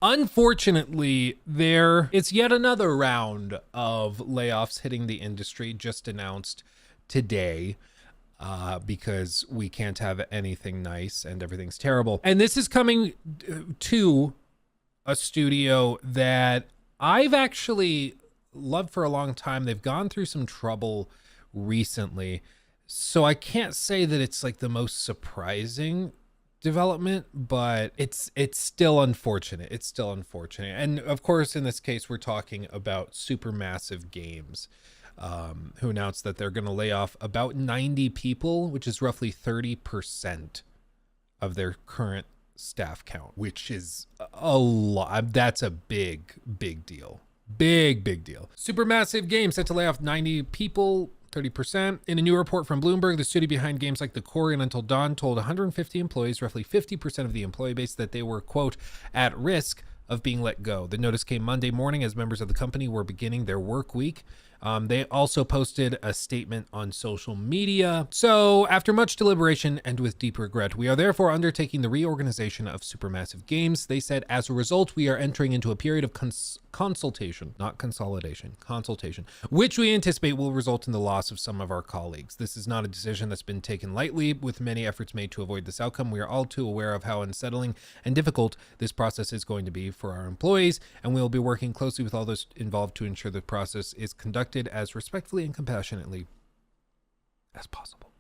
Unfortunately, it's yet another round of layoffs hitting the industry, just announced today. Because we can't have anything nice and everything's terrible. And this is coming to a studio that I've actually loved for a long time. They've gone through some trouble recently, so I can't say that it's like the most surprising development, but it's still unfortunate. It's still unfortunate. And of course, in this case, we're talking about Supermassive Games, who announced that they're going to lay off about 90 people, which is roughly 30% of their current staff count, which is a lot. That's a big deal. Big deal. Supermassive Games set to lay off 90 people, 30%. In a new report from Bloomberg, the studio behind games like The Quarry and Until Dawn told 150 employees, roughly 50% of the employee base, that they were, quote, at risk of being let go. The notice came Monday morning as members of the company were beginning their work week. They also posted a statement on social media. So, after much deliberation and with deep regret, we are therefore undertaking the reorganization of Supermassive Games. They said, as a result, we are entering into a period of consultation, not consolidation, consultation, which we anticipate will result in the loss of some of our colleagues. This is not a decision that's been taken lightly, with many efforts made to avoid this outcome. We are all too aware of how unsettling and difficult this process is going to be for our employees, and we will be working closely with all those involved to ensure the process is conducted as respectfully and compassionately as possible.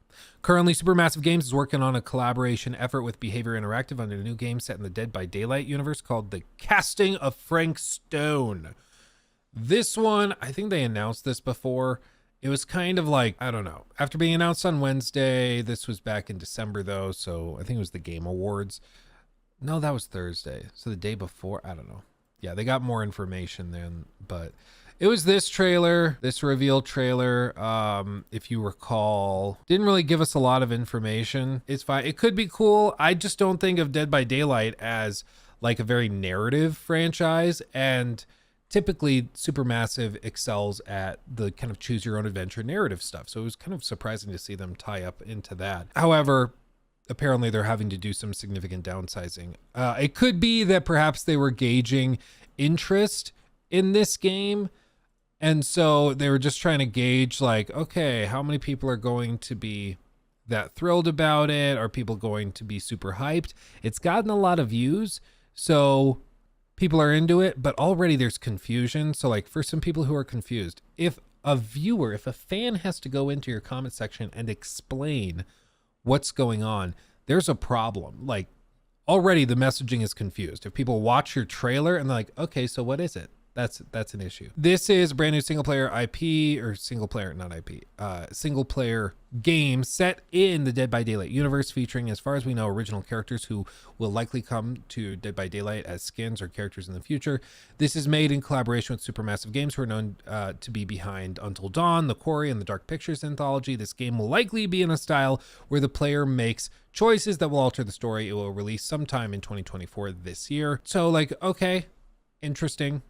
Currently, Supermassive Games is working on a collaboration effort with Behavior Interactive on a new game set in the Dead by Daylight universe called The Casting of Frank Stone. This one, I think they announced this before. It was kind of like, I don't know. After being announced on Wednesday, this was back in December though, so I think it was the Game Awards. No, that was Thursday. So the day before, I don't know. Yeah, they got more information then, but it was this trailer, this reveal trailer. If you recall, didn't really give us a lot of information. It's fine. It could be cool. I just don't think of Dead by Daylight as like a very narrative franchise. And typically Supermassive excels at the kind of choose your own adventure narrative stuff. So it was kind of surprising to see them tie up into that. However, apparently they're having to do some significant downsizing. It could be that perhaps they were gauging interest in this game. And so they were just trying to gauge like, okay, how many people are going to be that thrilled about it? Are people going to be super hyped? It's gotten a lot of views, so people are into it, but already there's confusion. So like for some people who are confused, if a fan has to go into your comment section and explain what's going on, there's a problem. Like already the messaging is confused. If people watch your trailer and they're like, okay, so what is it? That's an issue. This is a brand new single player game set in the Dead by Daylight universe, featuring, as far as we know, original characters who will likely come to Dead by Daylight as skins or characters in the future. This is made in collaboration with Supermassive Games, who are known to be behind Until Dawn, The Quarry, and the Dark Pictures anthology. This game will likely be in a style where the player makes choices that will alter the story. It will release sometime in 2024 this year. So like, okay, interesting.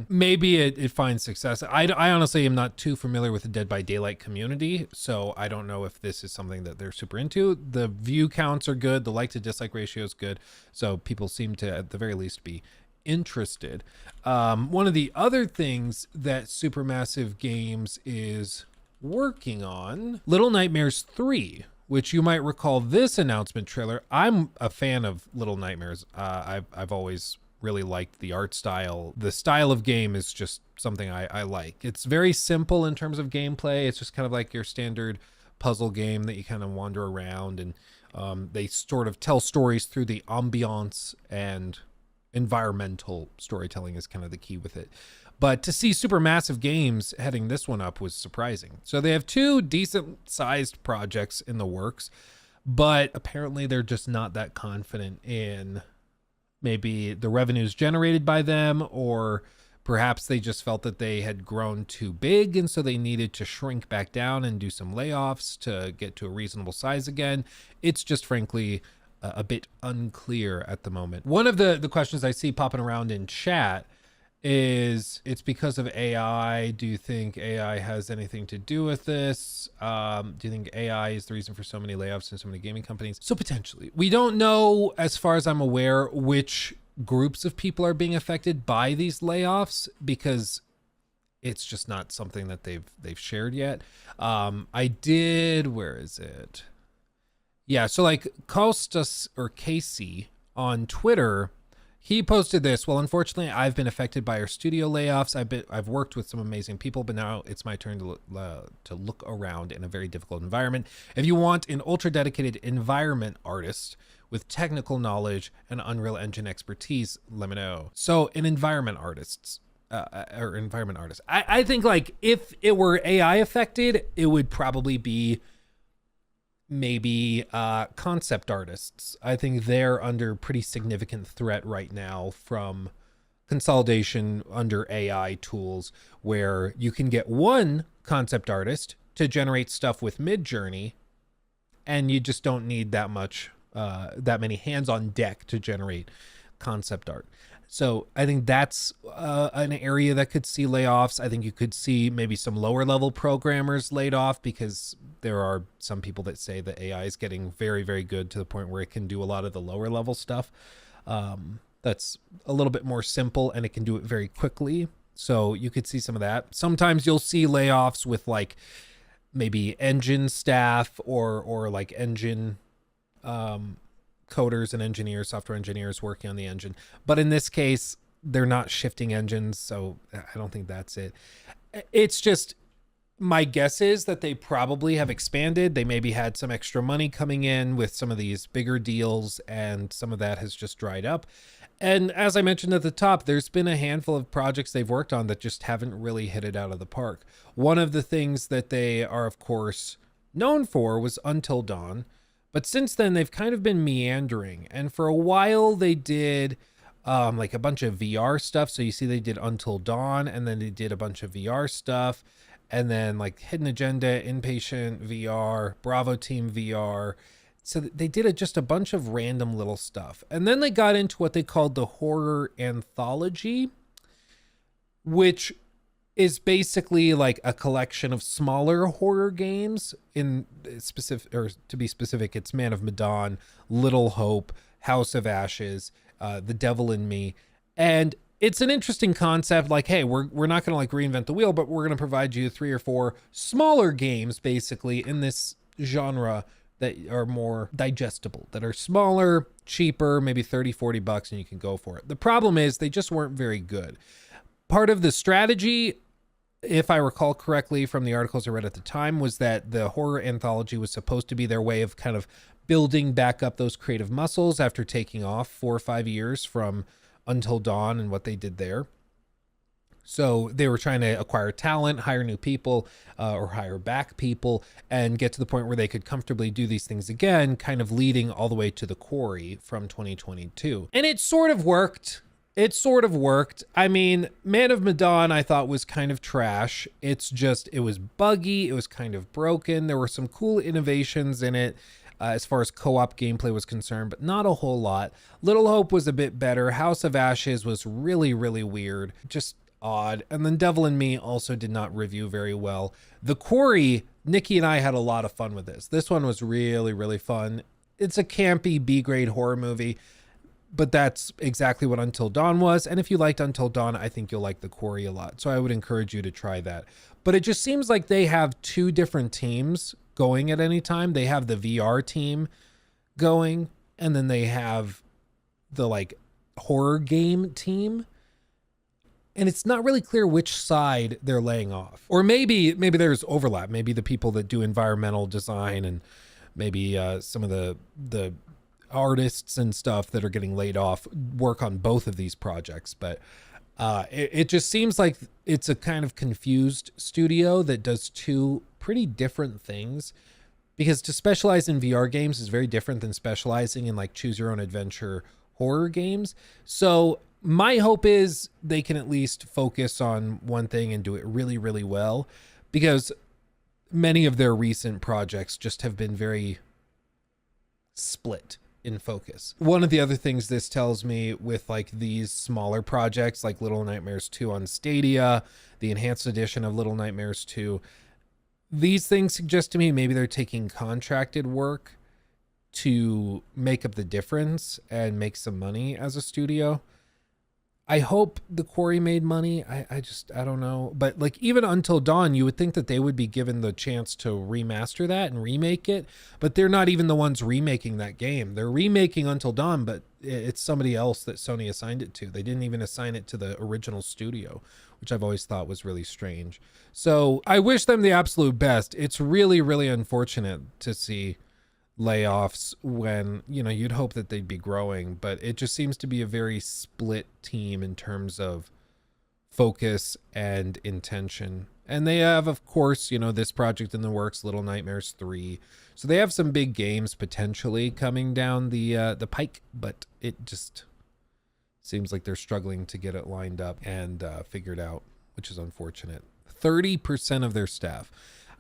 Maybe it finds success. I honestly am not too familiar with the Dead by Daylight community, so I don't know if this is something that they're super into. The view counts are good. The like to dislike ratio is good. So people seem to, at the very least, be interested. One of the other things that Supermassive Games is working on, Little Nightmares 3, which you might recall this announcement trailer. I'm a fan of Little Nightmares. I've always really liked the art style. The style of game is just something I like. It's very simple in terms of gameplay. It's just kind of like your standard puzzle game that you kind of wander around, and they sort of tell stories through the ambiance, and environmental storytelling is kind of the key with it. But to see Supermassive Games heading this one up was surprising. So they have two decent sized projects in the works, but apparently they're just not that confident in maybe the revenues generated by them, or perhaps they just felt that they had grown too big and so they needed to shrink back down and do some layoffs to get to a reasonable size again. It's just frankly a bit unclear at the moment. One of the questions I see popping around in chat is, it's because of AI. Do you think AI has anything to do with this? Do you think AI is the reason for so many layoffs in so many gaming companies? So potentially. We don't know, as far as I'm aware, which groups of people are being affected by these layoffs, because it's just not something that they've shared yet. Where is it? Yeah, so like Costas or Casey on Twitter, he posted this. Well, unfortunately, I've been affected by our studio layoffs. I've worked with some amazing people, but now it's my turn to look around in a very difficult environment. If you want an ultra dedicated environment artist with technical knowledge and Unreal Engine expertise, let me know. So an environment artist. I think like if it were AI affected, it would probably be maybe concept artists. I think they're under pretty significant threat right now from consolidation under AI tools, where you can get one concept artist to generate stuff with Midjourney, and you just don't need that many hands on deck to generate concept art. So I think that's an area that could see layoffs. I think you could see maybe some lower level programmers laid off, because there are some people that say that AI is getting very, very good to the point where it can do a lot of the lower level stuff. That's a little bit more simple, and it can do it very quickly. So you could see some of that. Sometimes you'll see layoffs with like maybe engine staff or like engine coders and engineers, software engineers working on the engine. But in this case, they're not shifting engines, so I don't think that's it. It's just, my guess is that they probably have expanded. They maybe had some extra money coming in with some of these bigger deals, and some of that has just dried up. And as I mentioned at the top, there's been a handful of projects they've worked on that just haven't really hit it out of the park. One of the things that they are, of course, known for was Until Dawn. But since then, they've kind of been meandering. And for a while, they did like a bunch of VR stuff. So you see they did Until Dawn, and then they did a bunch of VR stuff. And then like Hidden Agenda, Inpatient VR, Bravo Team VR. So they did just a bunch of random little stuff. And then they got into what they called the horror anthology, which is basically like a collection of smaller horror games. In specific, or to be specific, it's Man of Medan, Little Hope, House of Ashes, The Devil in Me. And it's an interesting concept. Like, hey, we're not going to like reinvent the wheel, but we're going to provide you 3 or 4 smaller games basically in this genre that are more digestible, that are smaller, cheaper, maybe $30-$40, and you can go for it. The problem is they just weren't very good. Part of the strategy, if I recall correctly from the articles I read at the time, was that the horror anthology was supposed to be their way of kind of building back up those creative muscles after taking off 4 or 5 years from Until Dawn and what they did there. So they were trying to acquire talent, hire new people, or hire back people, and get to the point where they could comfortably do these things again, kind of leading all the way to The Quarry from 2022. And it sort of worked. I mean, Man of Medan I thought was kind of trash. It was buggy. It was kind of broken. There were some cool innovations in it as far as co-op gameplay was concerned, but not a whole lot. Little Hope was a bit better. House of Ashes was really, really weird, just odd. And then Devil in Me also did not review very well. The Quarry, Nikki and I had a lot of fun with this. This one was really, really fun. It's a campy B-grade horror movie, but that's exactly what Until Dawn was. And if you liked Until Dawn, I think you'll like The Quarry a lot. So I would encourage you to try that. But it just seems like they have 2 different teams going at any time. They have the VR team going, and then they have the like horror game team. And it's not really clear which side they're laying off. Or maybe there's overlap. Maybe the people that do environmental design and maybe some of the artists and stuff that are getting laid off work on both of these projects. But it just seems like it's a kind of confused studio that does 2 pretty different things, because to specialize in VR games is very different than specializing in like choose your own adventure horror games. So my hope is they can at least focus on one thing and do it really, really well, because many of their recent projects just have been very split in focus. One of the other things this tells me with like these smaller projects like Little Nightmares 2 on Stadia, the enhanced edition of Little Nightmares 2, these things suggest to me maybe they're taking contracted work to make up the difference and make some money as a studio. I hope the Quarry made money. I don't know. But like even Until Dawn, you would think that they would be given the chance to remaster that and remake it. But they're not even the ones remaking that game. They're remaking Until Dawn, but it's somebody else that Sony assigned it to. They didn't even assign it to the original studio, which I've always thought was really strange. So I wish them the absolute best. It's really, really unfortunate to see layoffs when, you know, you'd hope that they'd be growing, but it just seems to be a very split team in terms of focus and intention. And they have, of course, you know, this project in the works, Little Nightmares 3. So they have some big games potentially coming down the pike, but it just seems like they're struggling to get it lined up and figured out, which is unfortunate. 30% of their staff.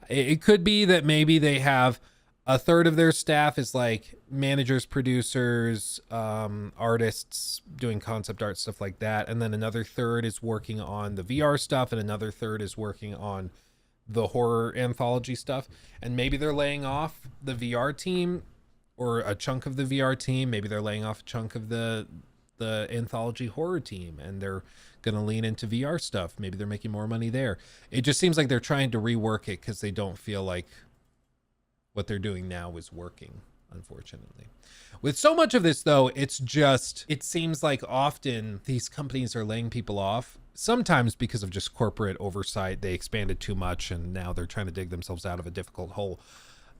It could be that maybe they have a third of their staff is like managers, producers, artists doing concept art, stuff like that. And then another third is working on the VR stuff, and another third is working on the horror anthology stuff. And maybe they're laying off the VR team or a chunk of the VR team. Maybe they're laying off a chunk of the anthology horror team, and they're going to lean into VR stuff. Maybe they're making more money there. It just seems like they're trying to rework it because they don't feel like what they're doing now is working, unfortunately. With so much of this, though, it seems like often these companies are laying people off, sometimes because of just corporate oversight. They expanded too much, and now they're trying to dig themselves out of a difficult hole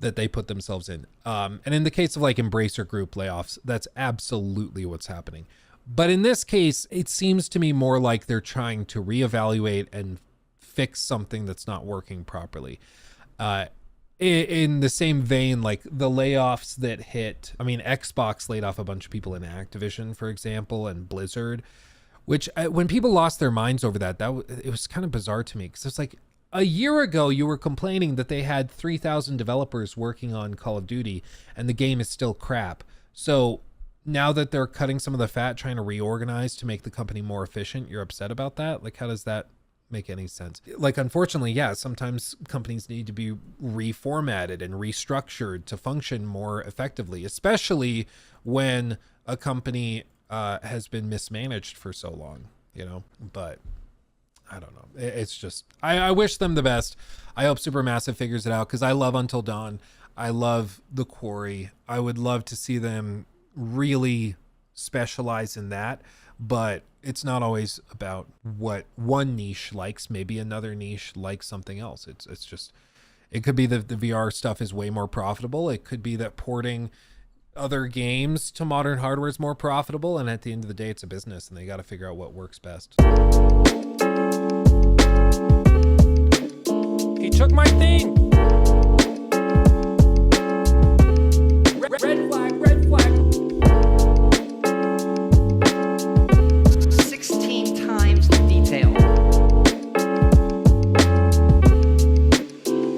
that they put themselves in. And in the case of like Embracer Group layoffs, that's absolutely what's happening. But in this case, it seems to me more like they're trying to reevaluate and fix something that's not working properly. In the same vein, like the layoffs that hit, I mean, Xbox laid off a bunch of people in Activision, for example, and Blizzard, which when people lost their minds over that it was kind of bizarre to me, because it's like a year ago you were complaining that they had 3,000 developers working on Call of Duty and the game is still crap. So now that they're cutting some of the fat, trying to reorganize to make the company more efficient, you're upset about that? Like, how does that make any sense? Like, unfortunately, yeah, sometimes companies need to be reformatted and restructured to function more effectively, especially when a company has been mismanaged for so long, you know. But I don't know, it's just I wish them the best. I hope Supermassive figures it out, because I love Until Dawn, I love The Quarry. I would love to see them really specialize in that, but it's not always about what one niche likes. Maybe another niche likes something else. It's just, it could be that the VR stuff is way more profitable. It could be that porting other games to modern hardware is more profitable. And at the end of the day, it's a business, and they got to figure out what works best. He took my thing.